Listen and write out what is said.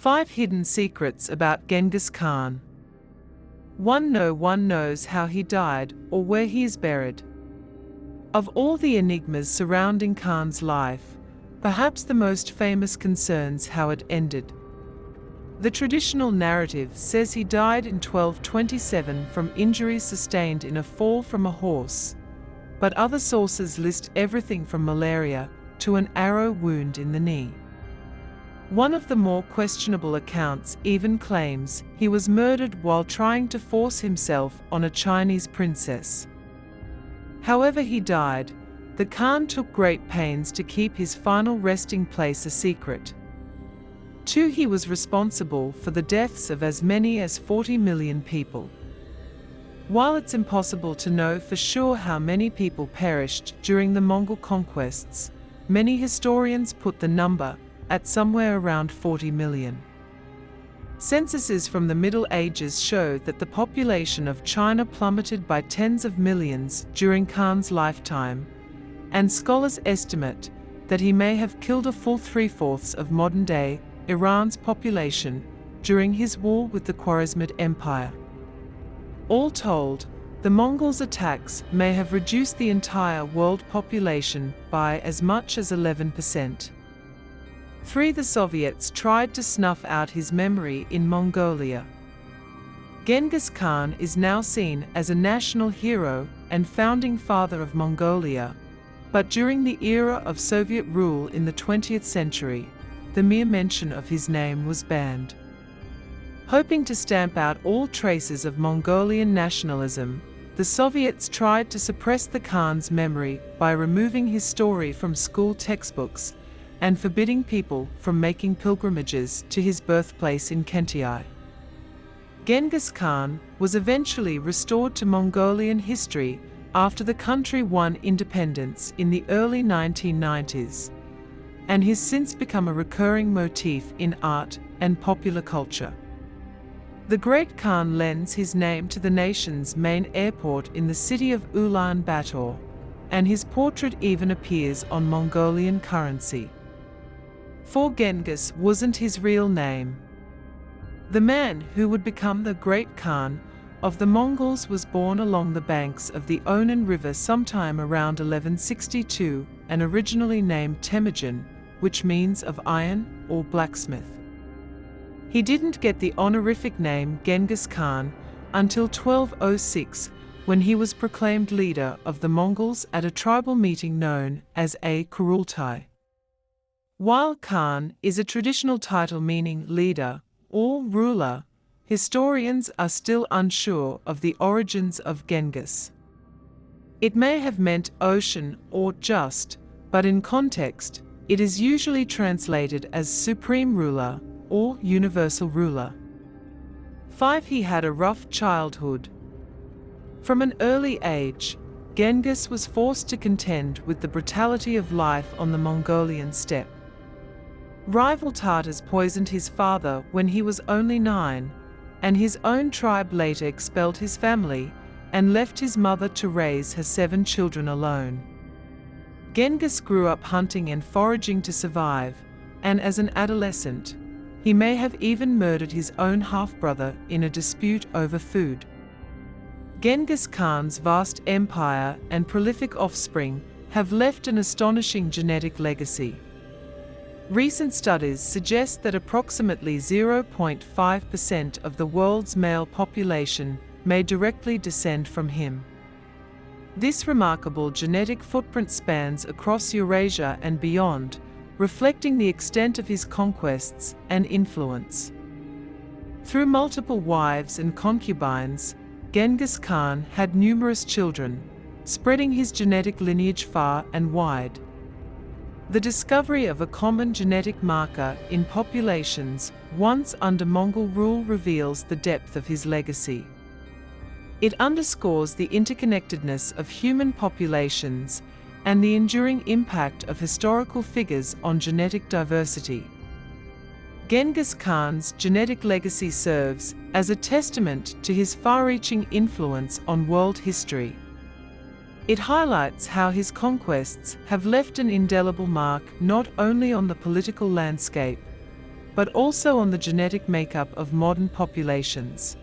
5 Hidden Secrets about Genghis Khan. 1. No one knows how he died or where he is buried. Of all the enigmas surrounding Khan's life, perhaps the most famous concerns how it ended. The traditional narrative says he died in 1227 from injuries sustained in a fall from a horse, but other sources list everything from malaria to an arrow wound in the knee. One of the more questionable accounts even claims he was murdered while trying to force himself on a Chinese princess. However he died, the Khan took great pains to keep his final resting place a secret. 2. He was responsible for the deaths of as many as 40 million people. While it's impossible to know for sure how many people perished during the Mongol conquests, many historians put the number at somewhere around 40 million. Censuses from the Middle Ages show that the population of China plummeted by tens of millions during Khan's lifetime, and scholars estimate that he may have killed a full 3/4 of modern-day Iran's population during his war with the Khwarezmid Empire. All told, the Mongols' attacks may have reduced the entire world population by as much as 11%. 3. The Soviets tried to snuff out his memory in Mongolia. Genghis Khan is now seen as a national hero and founding father of Mongolia, but during the era of Soviet rule in the 20th century, the mere mention of his name was banned. Hoping to stamp out all traces of Mongolian nationalism, the Soviets tried to suppress the Khan's memory by removing his story from school textbooks and forbidding people from making pilgrimages to his birthplace in Kentai. Genghis Khan was eventually restored to Mongolian history after the country won independence in the early 1990s, and has since become a recurring motif in art and popular culture. The Great Khan lends his name to the nation's main airport in the city of Ulaanbaatar, and his portrait even appears on Mongolian currency. 4. Genghis wasn't his real name. The man who would become the Great Khan of the Mongols was born along the banks of the Onan River sometime around 1162 and originally named Temujin, which means of iron or blacksmith. He didn't get the honorific name Genghis Khan until 1206, when he was proclaimed leader of the Mongols at a tribal meeting known as a Kurultai. While Khan is a traditional title meaning leader or ruler, historians are still unsure of the origins of Genghis. It may have meant ocean or just, but in context, it is usually translated as supreme ruler or universal ruler. 5. He had a rough childhood. From an early age, Genghis was forced to contend with the brutality of life on the Mongolian steppe. Rival Tatars poisoned his father when he was only 9, and his own tribe later expelled his family and left his mother to raise her 7 children alone. Genghis grew up hunting and foraging to survive, and as an adolescent, he may have even murdered his own half-brother in a dispute over food. Genghis Khan's vast empire and prolific offspring have left an astonishing genetic legacy. Recent studies suggest that approximately 0.5% of the world's male population may directly descend from him. This remarkable genetic footprint spans across Eurasia and beyond, reflecting the extent of his conquests and influence. Through multiple wives and concubines, Genghis Khan had numerous children, spreading his genetic lineage far and wide. The discovery of a common genetic marker in populations once under Mongol rule reveals the depth of his legacy. It underscores the interconnectedness of human populations and the enduring impact of historical figures on genetic diversity. Genghis Khan's genetic legacy serves as a testament to his far-reaching influence on world history. It highlights how his conquests have left an indelible mark not only on the political landscape, but also on the genetic makeup of modern populations.